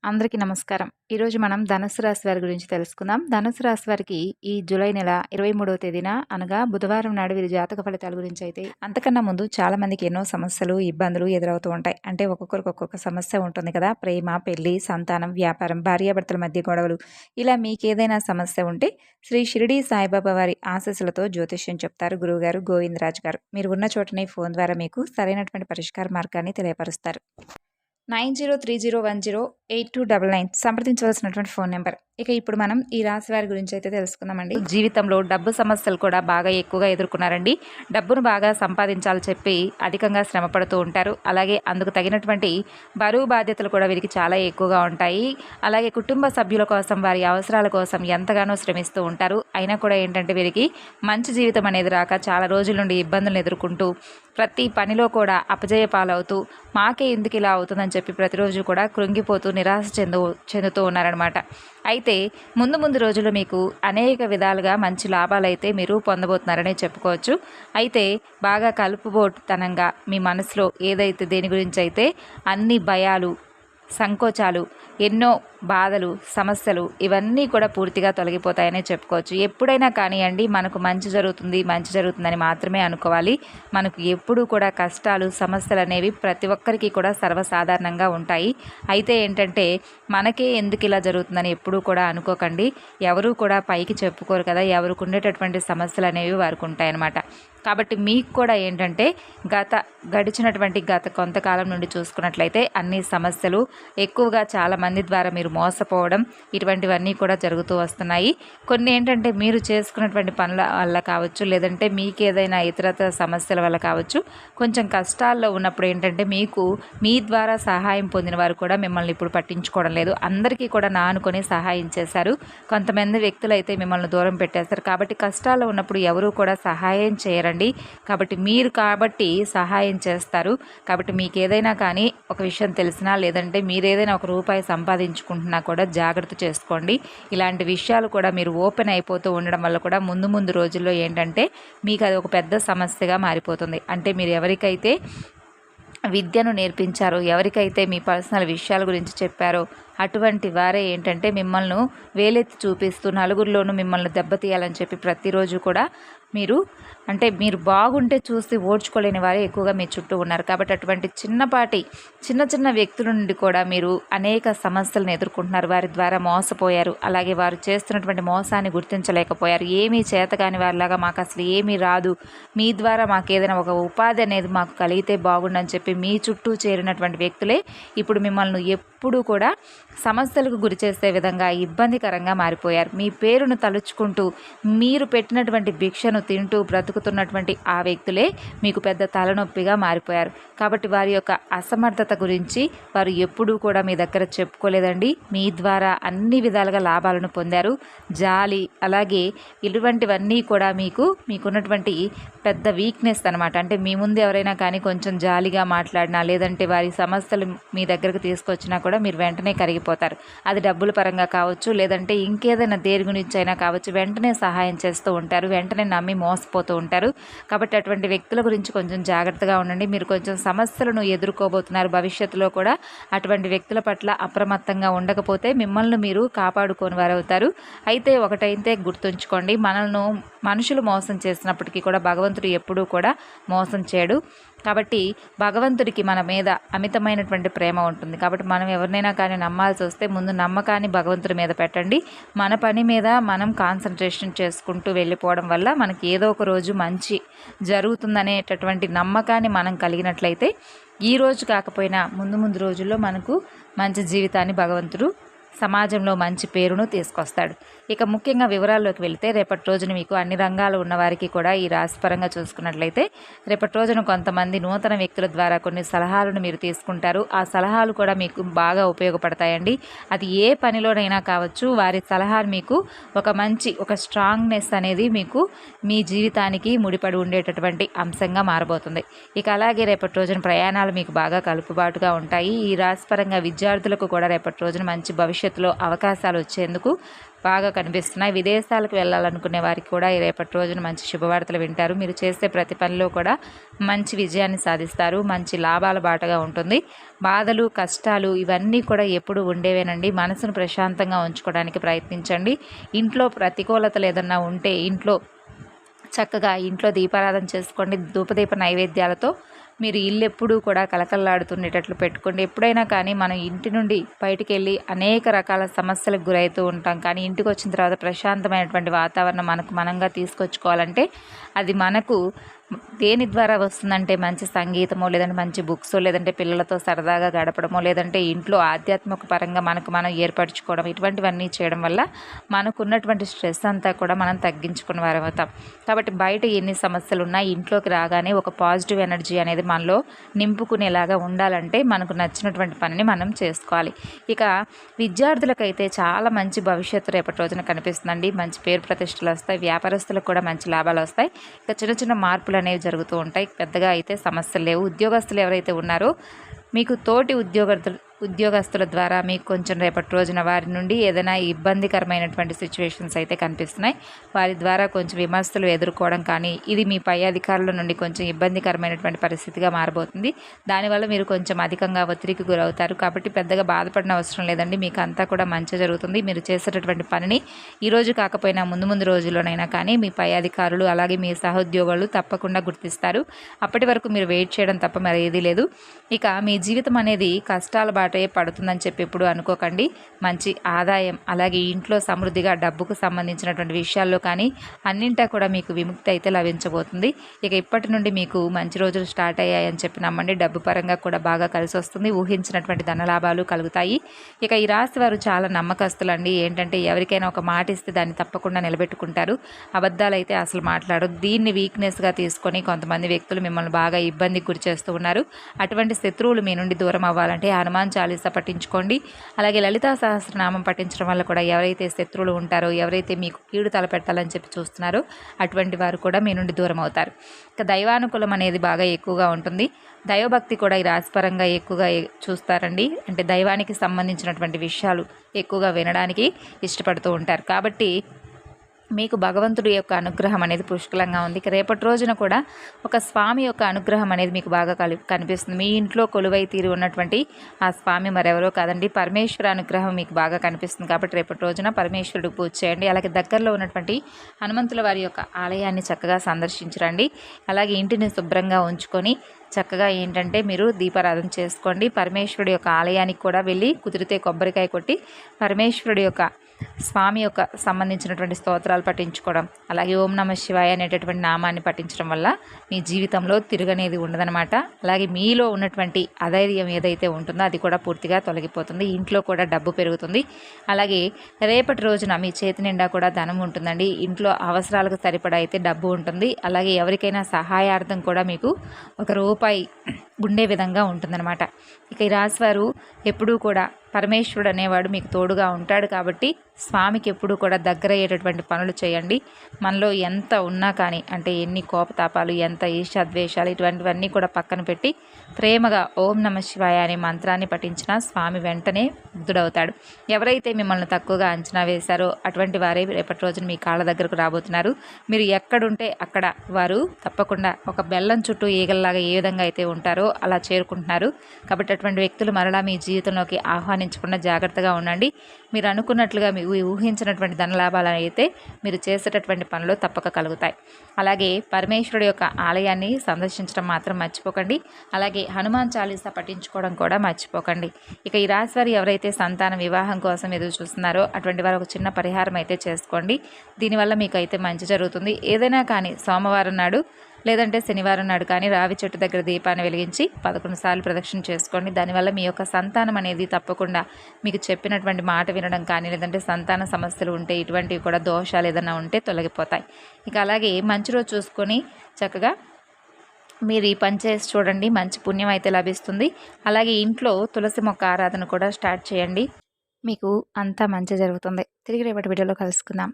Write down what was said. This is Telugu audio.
అందరికీ నమస్కారం. ఈరోజు మనం ధనుసు రాశి వారి గురించి తెలుసుకుందాం. ధనుసు రాశి వారికి ఈ జూలై నెల 23వ తేదీన అనగా బుధవారం నాడు వీరి జాతక ఫలితాల గురించి అయితే అంతకన్నా ముందు చాలా మందికి ఎన్నో సమస్యలు, ఇబ్బందులు ఎదురవుతూ ఉంటాయి. అంటే ఒక్కొక్కరికి ఒక్కొక్క సమస్య ఉంటుంది కదా. ప్రేమ, పెళ్లి, సంతానం, వ్యాపారం, భార్యాభర్తల మధ్య గొడవలు, ఇలా మీకేదైనా సమస్య ఉంటే శ్రీ షిరిడి సాయిబాబా వారి ఆశీస్సులతో జ్యోతిష్యం చెప్తారు గురువుగారు గోవిందరాజు గారు. మీరు ఉన్న చోటనే ఫోన్ ద్వారా మీకు సరైనటువంటి పరిష్కార మార్గాన్ని తెలియపరుస్తారు. 9030108299 సంప్రదించవలసినటువంటి ఫోన్ నెంబర్. ఇక ఇప్పుడు మనం ఈ రాశి వారి గురించి అయితే తెలుసుకుందామండి. జీవితంలో డబ్బు సమస్యలు కూడా బాగా ఎక్కువగా ఎదుర్కొన్నారండి. డబ్బును బాగా సంపాదించాలని చెప్పి అధికంగా శ్రమ పడుతూ ఉంటారు. అలాగే అందుకు తగినటువంటి బరువు బాధ్యతలు కూడా వీరికి చాలా ఎక్కువగా ఉంటాయి. అలాగే కుటుంబ సభ్యుల కోసం, వారి అవసరాల కోసం ఎంతగానో శ్రమిస్తూ ఉంటారు. అయినా కూడా ఏంటంటే వీరికి మంచి జీవితం అనేది రాక చాలా రోజుల నుండి ఇబ్బందులను ఎదుర్కొంటూ ప్రతి పనిలో కూడా అపజయ పాలవుతూ మాకే ఎందుకు ఇలా అవుతుందని చెప్పి ప్రతిరోజు కూడా కృంగిపోతూ నిరాశ చెందుతూ ఉన్నారనమాట. అయితే ముందు రోజుల్లో మీకు అనేక విధాలుగా మంచి లాభాలు అయితే మీరు పొందబోతున్నారనే చెప్పుకోవచ్చు. అయితే బాగా కలుపుబోటుతనంగా మీ మనసులో ఏదైతే దేని గురించి అయితే అన్ని భయాలు, సంకోచాలు, ఎన్నో బాధలు, సమస్యలు ఇవన్నీ కూడా పూర్తిగా తొలగిపోతాయనే చెప్పుకోవచ్చు. ఎప్పుడైనా కానివ్వండి మనకు మంచి జరుగుతుందని మాత్రమే అనుకోవాలి. మనకు ఎప్పుడూ కూడా కష్టాలు, సమస్యలు అనేవి ప్రతి ఒక్కరికి కూడా సర్వసాధారణంగా ఉంటాయి. అయితే ఏంటంటే మనకే ఎందుకు ఇలా జరుగుతుందని ఎప్పుడూ కూడా అనుకోకండి. ఎవరూ కూడా పైకి చెప్పుకోరు కదా. ఎవరికి ఉండేటటువంటి సమస్యలు అనేవి వారికి ఉంటాయన్నమాట. కాబట్టి మీకు కూడా ఏంటంటే గడిచినటువంటి కొంతకాలం నుండి చూసుకున్నట్లయితే అన్ని సమస్యలు ఎక్కువగా చాలా మంది ద్వారా మీరు మోసపోవడం ఇటువంటివన్నీ కూడా జరుగుతూ వస్తున్నాయి. కొన్ని ఏంటంటే మీరు చేసుకున్నటువంటి పనుల వల్ల కావచ్చు, లేదంటే మీకు ఏదైనా ఇతరత్ర సమస్యల వల్ల కావచ్చు, కొంచెం కష్టాల్లో ఉన్నప్పుడు ఏంటంటే మీకు మీ ద్వారా సహాయం పొందిన వారు కూడా మిమ్మల్ని ఇప్పుడు పట్టించుకోవడం లేదు. అందరికీ కూడా నా అనుకొని సహాయం చేశారు. కొంతమంది వ్యక్తులు అయితే మిమ్మల్ని దూరం పెట్టేస్తారు. కాబట్టి కష్టాల్లో ఉన్నప్పుడు ఎవరూ కూడా సహాయం చేయరండి. కాబట్టి సహాయం చేస్తారు. కాబట్టి మీకు ఏదైనా కానీ ఒక విషయం తెలిసినా, లేదంటే మీరు ఏదైనా ఒక రూపాయి సంపాదించుకుంటున్నా కూడా జాగ్రత్త చేసుకోండి. ఇలాంటి విషయాలు కూడా మీరు ఓపెన్ అయిపోతూ ఉండడం వల్ల కూడా ముందు రోజుల్లో ఏంటంటే మీకు అది ఒక పెద్ద సమస్యగా మారిపోతుంది. అంటే మీరు ఎవరికైతే విద్యను నేర్పించారో, ఎవరికైతే మీ పర్సనల్ విషయాల గురించి చెప్పారో అటువంటి వారే ఏంటంటే మిమ్మల్ని వేలెత్తి చూపిస్తూ నలుగురిలోనూ మిమ్మల్ని దెబ్బతీయాలని చెప్పి ప్రతిరోజు కూడా మీరు బాగుంటే చూసి ఓడ్చుకోలేని వారే ఎక్కువగా మీ చుట్టూ ఉన్నారు. కాబట్టి అటువంటి చిన్న వ్యక్తుల నుండి కూడా మీరు అనేక సమస్యలను ఎదుర్కొంటున్నారు. వారి ద్వారా మోసపోయారు. అలాగే వారు చేస్తున్నటువంటి మోసాన్ని గుర్తించలేకపోయారు. ఏమీ చేతకాని వారిలాగా మాకు అసలు ఏమీ రాదు, మీ ద్వారా మాకు ఏదైనా ఒక ఉపాధి అనేది మాకు కలిగితే బాగుండని చెప్పి మీ చుట్టూ చేరినటువంటి వ్యక్తులే ఇప్పుడు మిమ్మల్ని ఎప్పుడూ కూడా సమస్యలకు గురి చేసే విధంగా ఇబ్బందికరంగా మారిపోయారు. మీ పేరును తలుచుకుంటూ మీరు పెట్టినటువంటి భిక్షను తింటూ బ్రతుకుతున్నటువంటి ఆ వ్యక్తులే మీకు పెద్ద తలనొప్పిగా మారిపోయారు. కాబట్టి వారి యొక్క అసమర్థత గురించి వారు ఎప్పుడూ కూడా మీ దగ్గర చెప్పుకోలేదండి. మీ ద్వారా అన్ని విధాలుగా లాభాలను పొందారు. జాలి, అలాగే ఇటువంటివన్నీ కూడా మీకున్నటువంటి పెద్ద వీక్నెస్ అనమాట. అంటే మీ ముందు ఎవరైనా కానీ కొంచెం జాలిగా మాట్లాడినా, లేదంటే వారి సమస్యలు మీ దగ్గరకు తీసుకొచ్చినా కూడా మీరు వెంటనే కరిగిపోతారు. అది డబ్బుల పరంగా కావచ్చు, లేదంటే ఇంకేదైనా దేని గురించి అయినా కావచ్చు, వెంటనే సహాయం చేస్తూ ఉంటారు. వెంటనే నమ్మి మోసపోతూ ఉంటారు. కాబట్టి అటువంటి వ్యక్తుల గురించి కొంచెం జాగ్రత్తగా ఉండండి. మీరు కొంచెం సమస్యలను ఎదుర్కోబోతున్నారు. భవిష్యత్తులో కూడా అటువంటి వ్యక్తుల పట్ల అప్రమత్తంగా ఉండకపోతే మిమ్మల్ని మీరు కాపాడుకోని వారు అవుతారు. అయితే ఒకటైతే గుర్తుంచుకోండి, మనుషులు మోసం చేసినప్పటికీ కూడా భగవంతుడు ఎప్పుడూ కూడా మోసం చేయడు. కాబట్టి భగవంతుడికి మన మీద అమితమైనటువంటి ప్రేమ ఉంటుంది. కాబట్టి మనం ఎవరినైనా కానీ నమ్మాల్సి వస్తే ముందు నమ్మకాన్ని భగవంతుడి మీద పెట్టండి. మన పని మీద మనం కాన్సన్ట్రేషన్ చేసుకుంటూ వెళ్ళిపోవడం వల్ల మనకి ఏదో ఒక రోజు మంచి జరుగుతుందనేటటువంటి నమ్మకాన్ని మనం కలిగినట్లయితే ఈ రోజు కాకపోయినా ముందు రోజుల్లో మనకు మంచి జీవితాన్ని భగవంతుడు సమాజంలో మంచి పేరును తీసుకొస్తాడు. ఇక ముఖ్యంగా వివరాల్లోకి వెళితే రేపటి రోజున మీకు అన్ని రంగాలు ఉన్నవారికి కూడా ఈ రాశిపరంగా చూసుకున్నట్లయితే రేపటి రోజున కొంతమంది నూతన వ్యక్తుల ద్వారా కొన్ని సలహాలను మీరు తీసుకుంటారు. ఆ సలహాలు కూడా మీకు బాగా ఉపయోగపడతాయండి. అది ఏ పనిలోనైనా కావచ్చు, వారి సలహాలు మీకు ఒక స్ట్రాంగ్నెస్ అనేది మీకు మీ జీవితానికి ముడిపడి ఉండేటటువంటి అంశంగా మారబోతుంది. ఇక అలాగే రేపటి రోజున ప్రయాణాలు మీకు బాగా కలుపుబాటుగా ఉంటాయి. ఈ రాశిపరంగా విద్యార్థులకు కూడా రేపటి రోజున మంచి భవిష్యత్తు భవిష్యత్తులో అవకాశాలు వచ్చేందుకు బాగా కనిపిస్తున్నాయి. విదేశాలకు వెళ్ళాలనుకునే వారికి కూడా రేపటి రోజున మంచి శుభవార్తలు వింటారు. మీరు చేసే ప్రతి పనిలో కూడా మంచి విజయాన్ని సాధిస్తారు. మంచి లాభాల బాటగా ఉంటుంది. బాధలు కష్టాలు ఇవన్నీ కూడా ఎప్పుడు ఉండేవేనండి. మనసును ప్రశాంతంగా ఉంచుకోవడానికి ప్రయత్నించండి. ఇంట్లో ప్రతికూలతలు ఏదన్నా ఉంటే చక్కగా ఇంట్లో దీపారాధన చేసుకోండి. ధూపదీప నైవేద్యాలతో మీరు ఇల్లు ఎప్పుడూ కూడా కలకల్లాడుతుండేటట్లు పెట్టుకోండి. ఎప్పుడైనా కానీ మనం ఇంటి నుండి బయటికి వెళ్ళి అనేక రకాల సమస్యలకు గురవుతూ ఉంటాం. కానీ ఇంటికి వచ్చిన తర్వాత ప్రశాంతమైనటువంటి వాతావరణం మనంగా తీసుకొచ్చుకోవాలంటే అది మనకు దేని ద్వారా వస్తుందంటే మంచి సంగీతమో, లేదంటే మంచి బుక్సో, లేదంటే పిల్లలతో సరదాగా గడపడమో, లేదంటే ఇంట్లో ఆధ్యాత్మిక పరంగా మనకు మనం ఏర్పరచుకోవడం, ఇటువంటివన్నీ చేయడం వల్ల మనకున్నటువంటి స్ట్రెస్ అంతా కూడా మనం తగ్గించుకున్న వారం అవుతాం. కాబట్టి బయట ఎన్ని సమస్యలు ఉన్నా ఇంట్లోకి రాగానే ఒక పాజిటివ్ ఎనర్జీ అనేది మనలో నింపుకునేలాగా ఉండాలంటే మనకు నచ్చినటువంటి పనిని మనం చేసుకోవాలి. ఇక విద్యార్థులకైతే చాలా మంచి భవిష్యత్తు రేపటి రోజున కనిపిస్తుందండి. మంచి పేరు ప్రతిష్టలు వస్తాయి. వ్యాపారస్తులకు కూడా మంచి లాభాలు వస్తాయి. ఇక చిన్న చిన్న మార్పులు అనేవి జరుగుతూ ఉంటాయి. పెద్దగా అయితే సమస్యలు లేవు. ఉద్యోగస్తులు ఎవరైతే ఉన్నారో మీకు తోటి ఉద్యోగస్తుల ద్వారా మీకు కొంచెం రేపటి రోజున వారి నుండి ఏదైనా ఇబ్బందికరమైనటువంటి సిచ్యువేషన్స్ అయితే కనిపిస్తున్నాయి. వారి ద్వారా కొంచెం విమర్శలు ఎదుర్కోవడం కానీ ఇది మీ పై అధికారుల నుండి కొంచెం ఇబ్బందికరమైనటువంటి పరిస్థితిగా మారబోతుంది. దానివల్ల మీరు కొంచెం అధికంగా ఒత్తిడికి గురవుతారు. కాబట్టి పెద్దగా బాధపడిన అవసరం లేదండి. మీకు అంతా కూడా మంచి జరుగుతుంది. మీరు చేసేటటువంటి పనిని ఈరోజు కాకపోయినా ముందు రోజుల్లోనైనా కానీ మీ పై అధికారులు అలాగే మీ సహోద్యోగులు తప్పకుండా గుర్తిస్తారు. అప్పటి వరకు మీరు వెయిట్ చేయడం తప్ప మరి ఏదీ లేదు. ఇక మీ జీవితం అనేది కష్టాల బాటే పడుతుందని చెప్పి ఎప్పుడు అనుకోకండి. మంచి ఆదాయం అలాగే ఇంట్లో సమృద్ధిగా డబ్బుకు సంబంధించినటువంటి విషయాల్లో కానీ అన్నింటా కూడా మీకు విముక్తి అయితే లభించబోతుంది. ఇక ఇప్పటి నుండి మీకు మంచి రోజులు స్టార్ట్ అయ్యాయని చెప్పి నమ్మండి. డబ్బు పరంగా కూడా బాగా కలిసి వస్తుంది. ఊహించినటువంటి ధనలాభాలు కలుగుతాయి. ఇక ఈ రాశి వారు చాలా నమ్మకస్తులండి. ఏంటంటే ఎవరికైనా ఒక మాట ఇస్తే దాన్ని తప్పకుండా నిలబెట్టుకుంటారు. అబద్ధాలు అయితే అసలు మాట్లాడరు. దీన్ని వీక్నెస్గా తీసుకొని కొంతమంది వ్యక్తులు మిమ్మల్ని బాగా ఇబ్బందికి గురి చేస్తూ ఉన్నారు. అటువంటి శత్రువులు మీ నుండి దూరం అవ్వాలంటే హనుమాన్ చాలీసా పఠించుకోండి. అలాగే లలితా సహస్రనామం పఠించడం వల్ల కూడా ఎవరైతే శత్రువులు ఉంటారో, ఎవరైతే మీకు కీడు తలపెట్టాలని చెప్పి చూస్తున్నారో అటువంటి వారు కూడా మీ నుండి దూరం అవుతారు. ఇక దైవానుకూలం అనేది బాగా ఎక్కువగా ఉంటుంది. దైవభక్తి కూడా ఈ రాశిపరంగా ఎక్కువగా చూస్తారండి. అంటే దైవానికి సంబంధించినటువంటి విషయాలు ఎక్కువగా వినడానికి ఇష్టపడుతూ ఉంటారు. కాబట్టి మీకు భగవంతుడి యొక్క అనుగ్రహం అనేది పుష్కలంగా ఉంది. రేపటి రోజున కూడా ఒక స్వామి యొక్క అనుగ్రహం అనేది మీకు బాగా కనిపిస్తుంది. మీ ఇంట్లో కొలువై తీరి ఉన్నటువంటి ఆ స్వామి మరెవరో కాదండి, పరమేశ్వర అనుగ్రహం మీకు బాగా కనిపిస్తుంది. కాబట్టి రేపటి రోజున పరమేశ్వరుడికి పూజ చేయండి. అలాగే దగ్గరలో ఉన్నటువంటి హనుమంతుల వారి యొక్క ఆలయాన్ని చక్కగా సందర్శించరండి. అలాగే ఇంటిని శుభ్రంగా ఉంచుకొని చక్కగా ఏంటంటే మీరు దీపారాధన చేసుకోండి. పరమేశ్వరుడి యొక్క ఆలయానికి కూడా వెళ్ళి కుదిరితే కొబ్బరికాయ కొట్టి పరమేశ్వరుడి యొక్క స్వామి యొక్క సంబంధించినటువంటి స్తోత్రాలు పఠించుకోవడం, అలాగే ఓం నమ శివాయ అనేటటువంటి నామాన్ని పఠించడం వల్ల మీ జీవితంలో తిరగనేది ఉండదనమాట. అలాగే మీలో ఉన్నటువంటి అధైర్యం ఏదైతే ఉంటుందో అది కూడా పూర్తిగా తొలగిపోతుంది. ఇంట్లో కూడా డబ్బు పెరుగుతుంది. అలాగే రేపటి రోజున మీ చేతి నిండా కూడా ధనం ఉంటుందండి. ఇంట్లో అవసరాలకు సరిపడా అయితే డబ్బు ఉంటుంది. అలాగే ఎవరికైనా సహాయార్థం కూడా మీకు ₹1 ఉండే విధంగా ఉంటుందన్నమాట. ఇక ఈ రాశివారు ఎప్పుడూ కూడా పరమేశ్వరుడు అనేవాడు మీకు తోడుగా ఉంటాడు. కాబట్టి స్వామికి ఎప్పుడూ కూడా దగ్గరయ్యేటటువంటి పనులు చేయండి. మనలో ఎంత ఉన్నా కానీ అంటే ఎన్ని కోపతాపాలు, ఎంత ఈర్ష్యాద్వేషాలు ఇటువంటివన్నీ కూడా పక్కన పెట్టి ప్రేమగా ఓం నమ శివాయ అనే మంత్రాన్ని పఠించినా స్వామి వెంటనే ముగ్ధుడవుతాడు. ఎవరైతే మిమ్మల్ని తక్కువగా అంచనా వేశారో అటువంటి వారే రేపటి రోజున మీ కాళ్ళ దగ్గరకు రాబోతున్నారు. మీరు ఎక్కడుంటే అక్కడ వారు తప్పకుండా ఒక బెల్లం చుట్టూ ఈగల్లాగా ఏ విధంగా అయితే ఉంటారో అలా చేరుకుంటున్నారు. కాబట్టి అటువంటి వ్యక్తులు మరలా మీ జీవితంలోకి ఆహ్వానించకుండా జాగ్రత్తగా ఉండండి. మీరు అనుకున్నట్లుగా మీరు ఊహించినటువంటి ధనలాభాలు అయితే మీరు చేసేటటువంటి పనులు తప్పక కలుగుతాయి. అలాగే పరమేశ్వరుడు యొక్క ఆలయాన్ని సందర్శించడం మాత్రం మర్చిపోకండి. అలాగే హనుమాన్ చాలీసా పఠించుకోవడం కూడా మర్చిపోకండి. ఇక ఈ రాశి వారు ఎవరైతే సంతాన వివాహం కోసం ఎదురు చూస్తున్నారో అటువంటి వారు ఒక చిన్న పరిహారం అయితే చేసుకోండి. దీనివల్ల మీకు అయితే మంచి జరుగుతుంది. ఏదైనా కానీ సోమవారం నాడు లేదంటే శనివారం నాడు కానీ రావి చెట్టు దగ్గర దీపాన్ని వెలిగించి 11 సార్లు ప్రదక్షిణ చేసుకోండి. దానివల్ల మీ యొక్క సంతానం అనేది తప్పకుండా మీకు చెప్పినటువంటి మాట వినడం కానీ లేదంటే సంతాన సమస్యలు ఉంటే ఇటువంటివి కూడా దోషాలు ఏదైనా ఉంటే తొలగిపోతాయి. ఇక అలాగే మంచి రోజు చూసుకొని చక్కగా మీరు ఈ పని చేసి చూడండి. మంచి పుణ్యం అయితే లభిస్తుంది. అలాగే ఇంట్లో తులసి మొక్క ఆరాధన కూడా స్టార్ట్ చేయండి. మీకు అంతా మంచి జరుగుతుంది. తిరిగి రేపటి వీడియోలో కలుసుకుందాం.